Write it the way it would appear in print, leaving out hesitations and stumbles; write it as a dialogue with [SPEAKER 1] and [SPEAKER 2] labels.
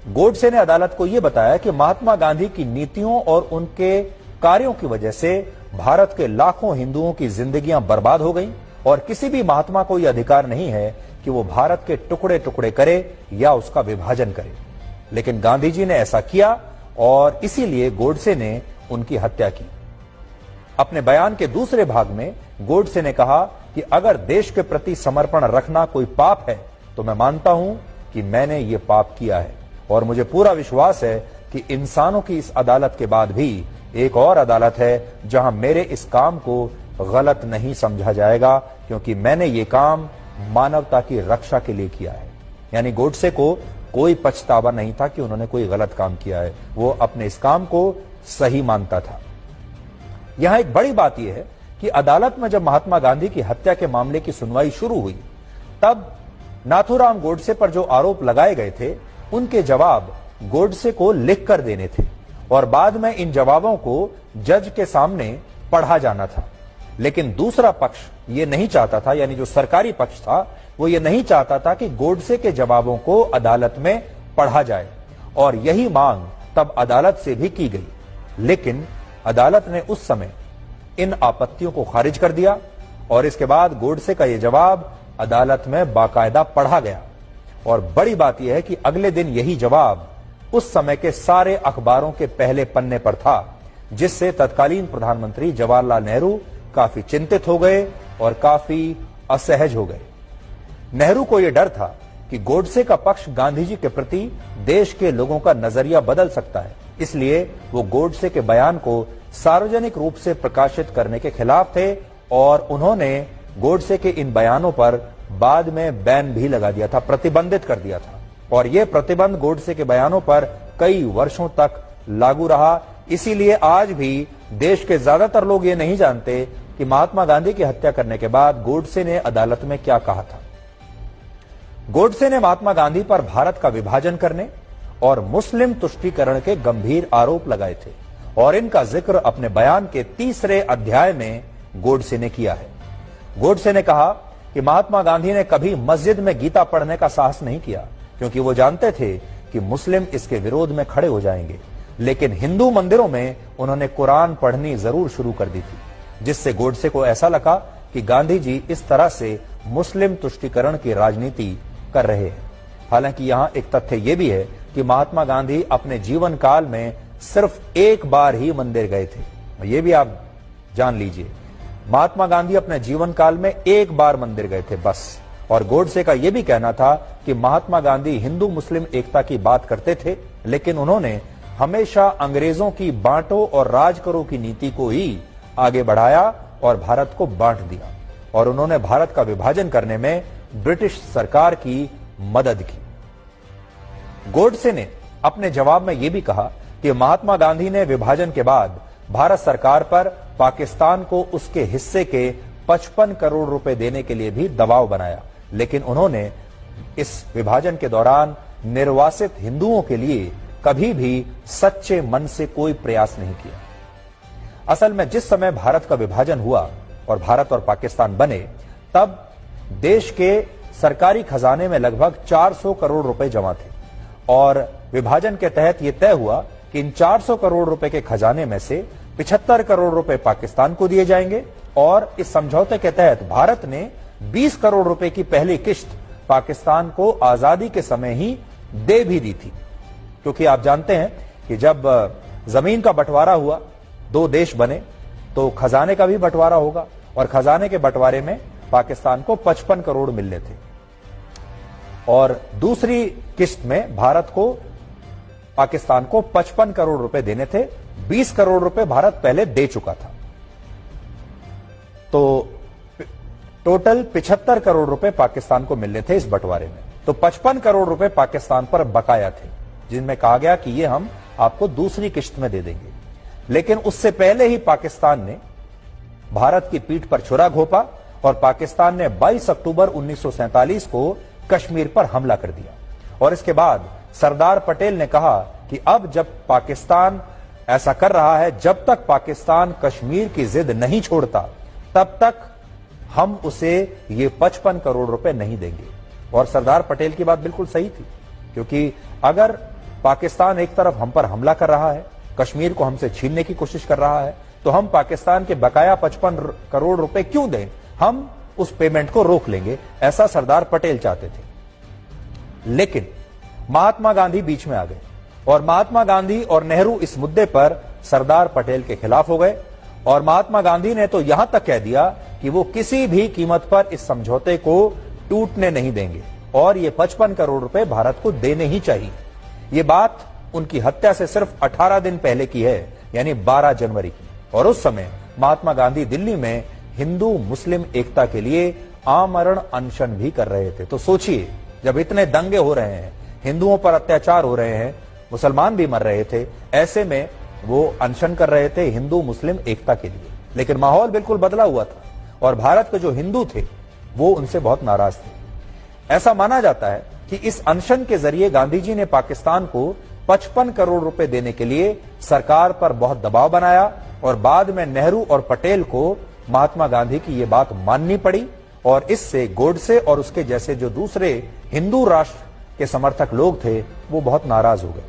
[SPEAKER 1] गोडसे ने अदालत को यह बताया कि महात्मा गांधी की नीतियों और उनके कार्यों की वजह से भारत के लाखों हिंदुओं की जिंदगियां बर्बाद हो गईं और किसी भी महात्मा को यह अधिकार नहीं है कि वो भारत के टुकड़े टुकड़े करे या उसका विभाजन करे। लेकिन गांधी जी ने ऐसा किया और इसीलिए गोडसे ने उनकी हत्या की। अपने बयान के दूसरे भाग में गोडसे ने कहा कि अगर देश के प्रति समर्पण रखना कोई पाप है तो मैं मानता हूं कि मैंने ये पाप किया है और मुझे पूरा विश्वास है कि इंसानों की इस अदालत के बाद भी एक और अदालत है जहां मेरे इस काम को गलत नहीं समझा जाएगा, क्योंकि मैंने ये काम मानवता की रक्षा के लिए किया है। यानी गोडसे को कोई पछतावा नहीं था कि उन्होंने कोई गलत काम किया है, वो अपने इस काम को सही मानता था। यहां एक बड़ी बात यह है कि अदालत में जब महात्मा गांधी की हत्या के मामले की सुनवाई शुरू हुई तब नाथूराम गोडसे पर जो आरोप लगाए गए थे उनके जवाब गोडसे को लिख कर देने थे और बाद में इन जवाबों को जज के सामने पढ़ा जाना था। लेकिन दूसरा पक्ष ये नहीं चाहता था, यानी जो सरकारी पक्ष था वो ये नहीं चाहता था कि गोडसे के जवाबों को अदालत में पढ़ा जाए और यही मांग तब अदालत से भी की गई। लेकिन अदालत ने उस समय इन आपत्तियों को खारिज कर दिया और इसके बाद गोडसे का यह जवाब अदालत में बाकायदा पढ़ा गया। और बड़ी बात यह है कि अगले दिन यही जवाब उस समय के सारे अखबारों के पहले पन्ने पर था, जिससे तत्कालीन प्रधानमंत्री जवाहरलाल नेहरू काफी चिंतित हो गए और काफी असहज हो गए। नेहरू को यह डर था कि गोडसे का पक्ष गांधी जी के प्रति देश के लोगों का नजरिया बदल सकता है, इसलिए वो गोडसे के बयान को सार्वजनिक रूप से प्रकाशित करने के खिलाफ थे और उन्होंने गोडसे के इन बयानों पर बाद में बैन भी लगा दिया था, प्रतिबंधित कर दिया था। और यह प्रतिबंध गोडसे के बयानों पर कई वर्षों तक लागू रहा। इसीलिए आज भी देश के ज्यादातर लोग ये नहीं जानते कि महात्मा गांधी की हत्या करने के बाद गोडसे ने अदालत में क्या कहा था। गोडसे ने महात्मा गांधी पर भारत का विभाजन करने और मुस्लिम तुष्टीकरण के गंभीर आरोप लगाए थे और इनका जिक्र अपने बयान के तीसरे अध्याय में गोडसे ने किया है। गोडसे ने कहा कि महात्मा गांधी ने कभी मस्जिद में गीता पढ़ने का साहस नहीं किया, क्योंकि वो जानते थे कि मुस्लिम इसके विरोध में खड़े हो जाएंगे। लेकिन हिंदू मंदिरों में उन्होंने कुरान पढ़नी जरूर शुरू कर दी थी, जिससे गोडसे को ऐसा लगा कि गांधी जी इस तरह से मुस्लिम तुष्टीकरण की राजनीति कर रहे हैं। हालांकि यहां एक तथ्य यह भी है कि महात्मा गांधी अपने जीवन काल में सिर्फ एक बार ही मंदिर गए थे। यह भी आप जान लीजिए, महात्मा गांधी अपने जीवन काल में एक बार मंदिर गए थे बस। और गोडसे का यह भी कहना था कि महात्मा गांधी हिंदू मुस्लिम एकता की बात करते थे, लेकिन उन्होंने हमेशा अंग्रेजों की बांटो और राज करो की नीति को ही आगे बढ़ाया और भारत को बांट दिया और उन्होंने भारत का विभाजन करने में ब्रिटिश सरकार की मदद की। गोडसे ने अपने जवाब में यह भी कहा कि महात्मा गांधी ने विभाजन के बाद भारत सरकार पर पाकिस्तान को उसके हिस्से के 55 करोड़ रुपए देने के लिए भी दबाव बनाया, लेकिन उन्होंने इस विभाजन के दौरान निर्वासित हिंदुओं के लिए कभी भी सच्चे मन से कोई प्रयास नहीं किया। असल में जिस समय भारत का विभाजन हुआ और भारत और पाकिस्तान बने, तब देश के सरकारी खजाने में लगभग 400 करोड़ रुपए जमा थे और विभाजन के तहत यह तय हुआ कि इन 400 करोड़ रुपए के खजाने में से 75 करोड़ रुपए पाकिस्तान को दिए जाएंगे और इस समझौते के तहत भारत ने 20 करोड़ रुपए की पहली किश्त पाकिस्तान को आजादी के समय ही दे भी दी थी, क्योंकि आप जानते हैं कि जब जमीन का बंटवारा हुआ, दो देश बने, तो खजाने का भी बंटवारा होगा और खजाने के बंटवारे में पाकिस्तान को 55 करोड़ मिलने थे और दूसरी किश्त में भारत को पाकिस्तान को 55 करोड़ रुपए देने थे। 20 करोड़ रुपए भारत पहले दे चुका था, तो टोटल 75 करोड़ रुपए पाकिस्तान को मिलने थे इस बंटवारे में। तो 55 करोड़ रुपए पाकिस्तान पर बकाया थे, जिनमें कहा गया कि ये हम आपको दूसरी किश्त में दे देंगे। लेकिन उससे पहले ही पाकिस्तान ने भारत की पीठ पर छुरा घोंपा और पाकिस्तान ने 22 अक्टूबर 1947 को कश्मीर पर हमला कर दिया और इसके बाद सरदार पटेल ने कहा कि अब जब पाकिस्तान ऐसा कर रहा है, जब तक पाकिस्तान कश्मीर की जिद नहीं छोड़ता तब तक हम उसे ये 55 करोड़ रुपए नहीं देंगे। और सरदार पटेल की बात बिल्कुल सही थी, क्योंकि अगर पाकिस्तान एक तरफ हम पर हमला कर रहा है, कश्मीर को हमसे छीनने की कोशिश कर रहा है, तो हम पाकिस्तान के बकाया 55 करोड़ रुपए क्यों दें, हम उस पेमेंट को रोक लेंगे, ऐसा सरदार पटेल चाहते थे। लेकिन महात्मा गांधी बीच में आ गए और महात्मा गांधी और नेहरू इस मुद्दे पर सरदार पटेल के खिलाफ हो गए और महात्मा गांधी ने तो यहां तक कह दिया कि वो किसी भी कीमत पर इस समझौते को टूटने नहीं देंगे और ये 55 करोड़ रुपए भारत को देने ही चाहिए। ये बात उनकी हत्या से सिर्फ 18 दिन पहले की है, यानी 12 जनवरी की, और उस समय महात्मा गांधी दिल्ली में हिंदू मुस्लिम एकता के लिए आमरण अनशन भी कर रहे थे। तो सोचिए, जब इतने दंगे हो रहे हैं, हिंदुओं पर अत्याचार हो रहे हैं, मुसलमान भी मर रहे थे, ऐसे में वो अनशन कर रहे थे हिंदू मुस्लिम एकता के लिए। लेकिन माहौल बिल्कुल बदला हुआ था और भारत के जो हिंदू थे वो उनसे बहुत नाराज थे। ऐसा माना जाता है कि इस अनशन के जरिए गांधी जी ने पाकिस्तान को 55 करोड़ रुपए देने के लिए सरकार पर बहुत दबाव बनाया और बाद में नेहरू और पटेल को महात्मा गांधी की ये बात माननी पड़ी और इससे गोडसे और उसके जैसे जो दूसरे हिंदू राष्ट्र के समर्थक लोग थे वो बहुत नाराज हो गए।